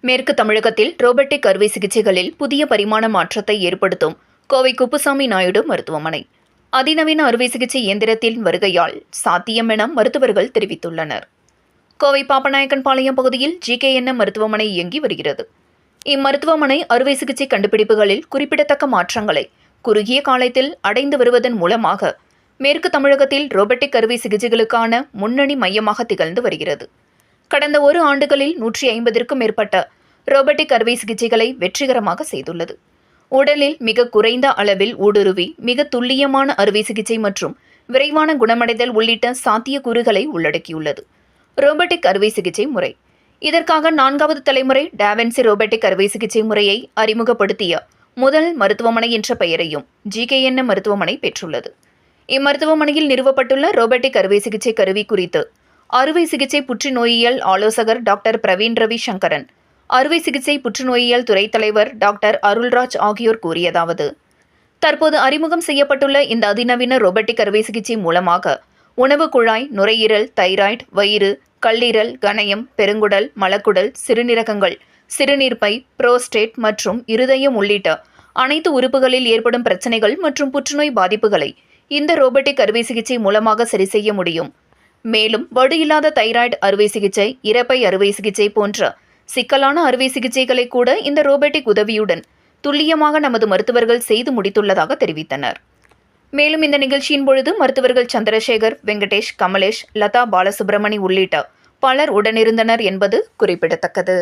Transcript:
மேற்கு தமிழகத்தில் ரோபோட்டிக் அறுவை சிகிச்சைகளில் புதிய பரிமாண மாற்றத்தை ஏற்படுத்தும் கோவை குப்புசாமி நாயுடு மருத்துவமனை அதிநவீன அறுவை சிகிச்சை இயந்திரத்தின் வருகையால் சாத்தியம் என மருத்துவர்கள் தெரிவித்துள்ளனர். கோவை பாப்பநாயக்கன்பாளையம் பகுதியில் GKNM மருத்துவமனை இயங்கி வருகிறது. இம்மருத்துவமனை அறுவை சிகிச்சை கண்டுபிடிப்புகளில் குறிப்பிடத்தக்க மாற்றங்களை குறுகிய காலத்தில் அடைந்து வருவதன் மூலமாக மேற்கு தமிழகத்தில் ரோபோட்டிக் அறுவை சிகிச்சைகளுக்கான முன்னணி மையமாக திகழ்ந்து வருகிறது. கடந்த ஒரு ஆண்டுகளில் 150க்கும் மேற்பட்ட ரோபோட்டிக் அறுவை சிகிச்சைகளை வெற்றிகரமாக செய்துள்ளது. உடலில் மிக குறைந்த அளவில் ஊடுருவி மிக துல்லியமான அறுவை சிகிச்சை மற்றும் விரைவான குணமடைதல் உள்ளிட்ட சாத்தியக்கூறுகளை உள்ளடக்கியுள்ளது ரோபோட்டிக் அறுவை சிகிச்சை முறை. இதற்காக 4வது தலைமுறை டாவின்சி ரோபோட்டிக் அறுவை சிகிச்சை முறையை அறிமுகப்படுத்திய முதல் மருத்துவமனை என்ற பெயரையும் GKNM மருத்துவமனை பெற்றுள்ளது. இம்மருத்துவமனையில் நிறுவப்பட்டுள்ள ரோபோட்டிக் அறுவை சிகிச்சை கருவி குறித்து அறுவை சிகிச்சை புற்றுநோயியல் ஆலோசகர் டாக்டர் பிரவீன் ரவி சங்கரன், அறுவை சிகிச்சை புற்றுநோயியல் துறை தலைவர் டாக்டர் அருள்ராஜ் ஆகியோர் கூறியதாவது: தற்போது அறிமுகம் செய்யப்பட்டுள்ள இந்த அதிநவீன ரோபோட்டிக் அறுவை சிகிச்சை மூலமாக உணவு குழாய், நுரையீரல், தைராய்டு, வயிறு, கல்லீரல், கணையம், பெருங்குடல், மலக்குடல், சிறுநீரகங்கள், சிறுநீர்ப்பை, புரோஸ்டேட் மற்றும் இருதயம் உள்ளிட்ட அனைத்து உறுப்புகளில் ஏற்படும் பிரச்சனைகள் மற்றும் புற்றுநோய் பாதிப்புகளை இந்த ரோபோட்டிக் அறுவை சிகிச்சை மூலமாக சரி செய்ய முடியும். மேலும் வடு இல்லாத தைராய்டு அறுவை சிகிச்சை, இரைப்பை அறுவை சிகிச்சை போன்ற சிக்கலான அறுவை சிகிச்சைகளை கூட இந்த ரோபோட்டிக் உதவியுடன் துல்லியமாக நமது மருத்துவர்கள் செய்து முடித்துள்ளதாக தெரிவித்தனர். மேலும் இந்த நிகழ்ச்சியின் பொழுது மருத்துவர்கள் சந்திரசேகர், வெங்கடேஷ், கமலேஷ், லதா பாலசுப்ரமணி உள்ளிட்ட பலர் உடனிருந்தனர் என்பது குறிப்பிடத்தக்கது.